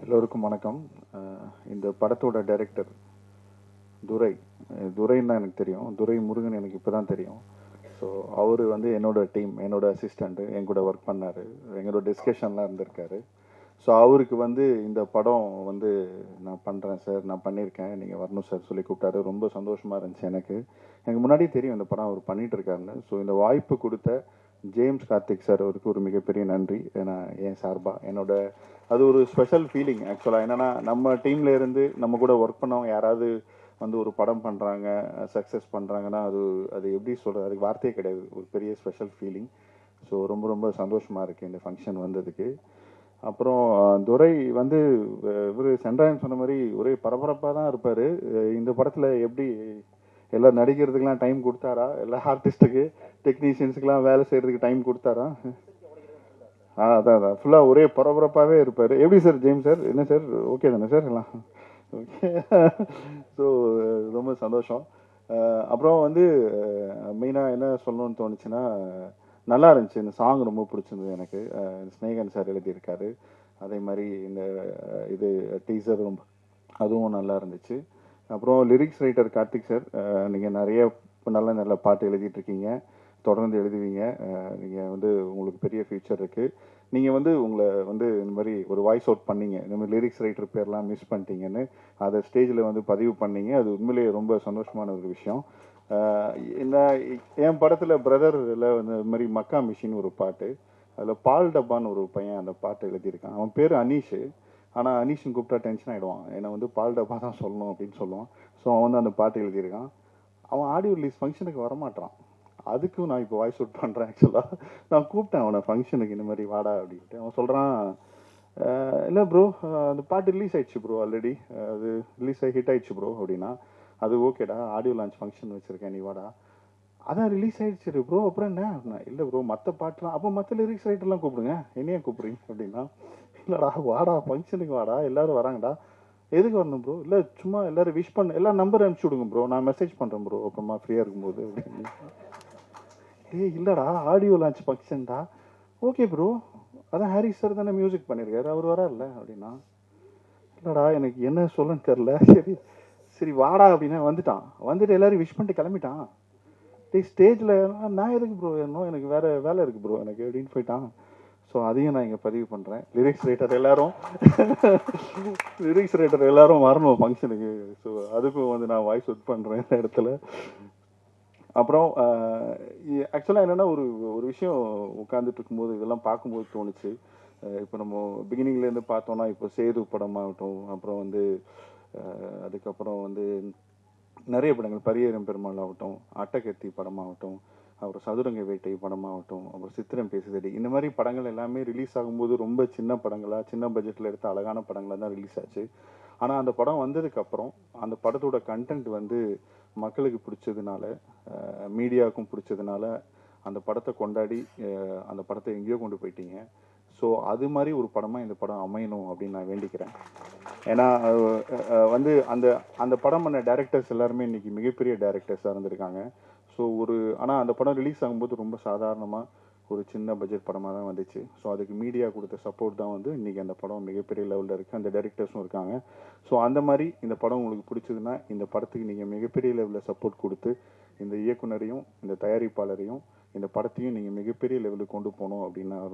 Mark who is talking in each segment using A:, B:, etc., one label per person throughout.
A: எல்லோருக்கும் வணக்கம். இந்த படத்தோட டைரக்டர் துரைன்னு எனக்கு தெரியும். துரை முருகன் எனக்கு இப்போ தான் தெரியும். ஸோ அவர் என்னோட டீம், என்னோட அசிஸ்டண்ட்டு, என் கூட ஒர்க் பண்ணார், எங்களோட டிஸ்கஷன்லாம் இருந்திருக்காரு. ஸோ அவருக்கு இந்த படம் நான் பண்ணுறேன் சார், நான் பண்ணியிருக்கேன், நீங்கள் வரணும் சார் சொல்லி கூப்பிட்டாரு. ரொம்ப சந்தோஷமாக இருந்துச்சு எனக்கு முன்னாடியே தெரியும் இந்த படம் அவர் பண்ணிகிட்டு இருக்காருன்னு. ஸோ இந்த வாய்ப்பு கொடுத்த ஜேம்ஸ் கார்த்திக் சார் அவருக்கு ஒரு மிகப்பெரிய நன்றி. ஏன்னா என் சார்பாக அது ஒரு ஸ்பெஷல் ஃபீலிங். ஆக்சுவலாக என்னென்னா, நம்ம டீமில் இருந்து நம்ம கூட ஒர்க் பண்ணவங்க யாராவது ஒரு படம் பண்ணுறாங்க, சக்ஸஸ் பண்ணுறாங்கன்னா அது எப்படி சொல்கிறது, அதுக்கு வார்த்தையே கிடையாது. ஒரு பெரிய ஸ்பெஷல் ஃபீலிங். ஸோ ரொம்ப ரொம்ப சந்தோஷமாக இருக்குது இந்த ஃபங்க்ஷன் வந்ததுக்கு. அப்புறம் துரை இவர் சென்றாயன் சொன்ன மாதிரி ஒரே பரபரப்பாக தான் இருப்பார். இந்த படத்தில் எப்படி எல்லாம் நடிக்கிறதுக்கெலாம் டைம் கொடுத்தாரா, எல்லா ஆர்டிஸ்ட்டுக்கு டெக்னீஷியன்ஸுக்கெலாம் வேலை செய்கிறதுக்கு டைம் கொடுத்தாரா? அதான் ஃபுல்லாக ஒரே பரபரப்பாகவே இருப்பார். எப்படி சார் ஜேம்ஸ் சார், என்ன சார், ஓகே தானே சார் எல்லாம்? ஓகே. ஸோ ரொம்ப சந்தோஷம். அப்புறம் மெயினாக என்ன சொல்லணும்னு தோணுச்சுன்னா, நல்லா இருந்துச்சு. இந்த சாங் ரொம்ப பிடிச்சிருந்தது எனக்கு. ஸ்னேகன் சார் எழுதியிருக்காரு. அதே மாதிரி இந்த இது டீசர் அதுவும் நல்லா இருந்துச்சு. அப்புறம் லிரிக்ஸ் ரைட்டர் கார்த்திக் சார், நீங்கள் நிறைய நல்ல நல்ல பாட்டு எழுதிட்டுருக்கீங்க, தொடர்ந்து எழுதுவீங்க. நீங்கள் உங்களுக்கு பெரிய ஃபியூச்சர் இருக்குது. நீங்கள் உங்களை இந்த மாதிரி ஒரு வாய்ஸ் அவுட் பண்ணீங்க, இந்த மாதிரி லிரிக்ஸ் ரைட்டர் பேர்லாம் மிஸ் பண்ணிட்டீங்கன்னு அதை ஸ்டேஜில் பதிவு பண்ணீங்க. அது உண்மையிலேயே ரொம்ப சந்தோஷமான ஒரு விஷயம். என் படத்தில் பிரதரில் இந்த மாதிரி மக்கா மிஷின் ஒரு பாட்டு, அதில் பால் டப்பான்னு ஒரு பையன் அந்த பாட்டு எழுதியிருக்கான். அவன் பேர் அனீஷ். ஆனால் அனீஷன் கூப்பிட்டா டென்ஷன் ஆகிடுவான். என்னை பால் டப்பா தான் சொல்லணும் அப்படின்னு சொல்லுவான். ஸோ அவன் அந்த பாட்டு எழுதியிருக்கான். அவன் ஆடியோ ரிலீஸ் ஃபங்க்ஷனுக்கு வரமாட்டான். அதுக்கும் நான் இப்போ வாய்ஸ் அவுட் பண்ணுறேன். ஆக்சுவலாக நான் கூப்பிட்டேன் அவனை ஃபங்க்ஷனுக்கு, இந்த மாதிரி வாடா அப்படின்ட்டு. அவன் சொல்கிறான், இல்லை ப்ரோ, அந்த பாட்டு ரிலீஸ் ஆயிடுச்சு ப்ரோ, ஆல்ரெடி அது ரிலீஸ் ஆகி ஹிட் ஆயிடுச்சு ப்ரோ அப்படின்னா. அது ஓகேடா, ஆடியோ லான்ச் ஃபங்க்ஷன் வச்சுருக்கேன், நீ வாடா. அதான் ரிலீஸ் ஆயிடுச்சு ப்ரோ, அப்புறம் என்ன? இல்லை ப்ரோ, மற்ற பாட்டுலாம் அப்போ மற்ற லிரிக்ஸ் ரைட்டர்லாம் கூப்பிடுங்க, என்னையே கூப்பிடுறீங்க அப்படின்னா. இல்லைடா வாடா, ஃபங்க்ஷனுக்கு வாடா, எல்லோரும் வராங்கடா. எதுக்கு வரணும் ப்ரோ? இல்லை சும்மா எல்லோரும் விஷ் பண்ண, எல்லா நம்பர் அனுப்பிச்சி விடுங்க ப்ரோ, நான் மெசேஜ் பண்ணுறேன் ப்ரோ அப்புறமா ஃப்ரீயாக இருக்கும்போது அப்படின்னு. இல்லைடா, ஆடியோ லான்ச் ஃபங்க்ஷன்டா. ஓகே ப்ரோ, அதான் ஹாரிஸ் சார் தானே மியூசிக் பண்ணியிருக்காரு, அவர் வராருல்ல அப்படின்னா. இல்லைடா, எனக்கு என்ன சொல்லன்னு தெரில. சரி சரி வாடா அப்படின்னா வந்துட்டு எல்லோரும் விஷ் பண்ணிட்டு கிளம்பிட்டான். ஸ்டேஜில் நான் எதுக்கு ப்ரோ ஏறணும், எனக்கு வேறு வேலை இருக்குது ப்ரோ எனக்கு அப்படின்னு போயிட்டான். ஸோ அதையும் நான் இங்கே பதிவு பண்ணுறேன். லிரிக்ஸ் ரைட்டர் எல்லாரும் வரணும் ஃபங்க்ஷனுக்கு. ஸோ அதுக்கும் நான் வாய்ஸ் அவுட் பண்ணுறேன் இந்த இடத்துல. அப்புறம் ஆக்சுவலாக என்னென்னா, ஒரு விஷயம் உட்காந்துட்டு இருக்கும்போது இதெல்லாம் பார்க்கும்போது தோணுச்சு. இப்போ நம்ம பிகினிங்லேருந்து பார்த்தோன்னா, இப்போ சேது படமாகட்டும், அப்புறம் அதுக்கப்புறம் நிறைய படங்கள், பரியேறும் பெருமாள் ஆகட்டும், அட்டகத்தி படமாகட்டும், அப்புறம் சதுரங்க வேட்டை படமாகட்டும், அப்புறம் சித்திரம் பேசுதடி, இந்த மாதிரி படங்கள் எல்லாமே ரிலீஸ் ஆகும்போது ரொம்ப சின்ன படங்களாக, சின்ன பட்ஜெட்டில் எடுத்த அழகான படங்களாக தான் ரிலீஸ் ஆச்சு. ஆனால் அந்த படம் வந்ததுக்கப்புறம் அந்த படத்தோட கண்டென்ட் மக்களுக்கு பிடிச்சதுனால, மீடியாவுக்கும் பிடிச்சதுனால அந்த படத்தை கொண்டாடி அந்த படத்தை எங்கேயோ கொண்டு போயிட்டீங்க. ஸோ அது மாதிரி ஒரு படமாக இந்த படம் அமையணும் அப்படின்னு நான் வேண்டிக்கிறேன். ஏன்னா அந்த அந்த படம் பண்ண டேரக்டர்ஸ் எல்லாருமே இன்றைக்கி மிகப்பெரிய டேரக்டர்ஸாக இருந்திருக்காங்க. ஸோ ஆனால் அந்த படம் ரிலீஸ் ஆகும்போது ரொம்ப சாதாரணமாக ஒரு சின்ன பட்ஜெட் படமாக தான் வந்துச்சு. ஸோ அதுக்கு மீடியா கொடுத்த சப்போர்ட் தான் இன்றைக்கி அந்த படம் மிகப்பெரிய லெவலில் இருக்குது. அந்த டைரக்டர்ஸும் இருக்காங்க. ஸோ அந்த மாதிரி இந்த படம் உங்களுக்கு பிடிச்சதுன்னா, இந்த படத்துக்கு நீங்கள் மிகப்பெரிய லெவலில் சப்போர்ட் கொடுத்து, இந்த இயக்குனரையும் இந்த தயாரிப்பாளரையும் இந்த படத்தையும் நீங்கள் மிகப்பெரிய லெவலுக்கு கொண்டு போகணும் அப்படின்னு நான்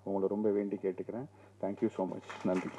A: உங்களை ரொம்ப வேண்டி கேட்டுக்கிறேன். Thank you so much. நன்றி.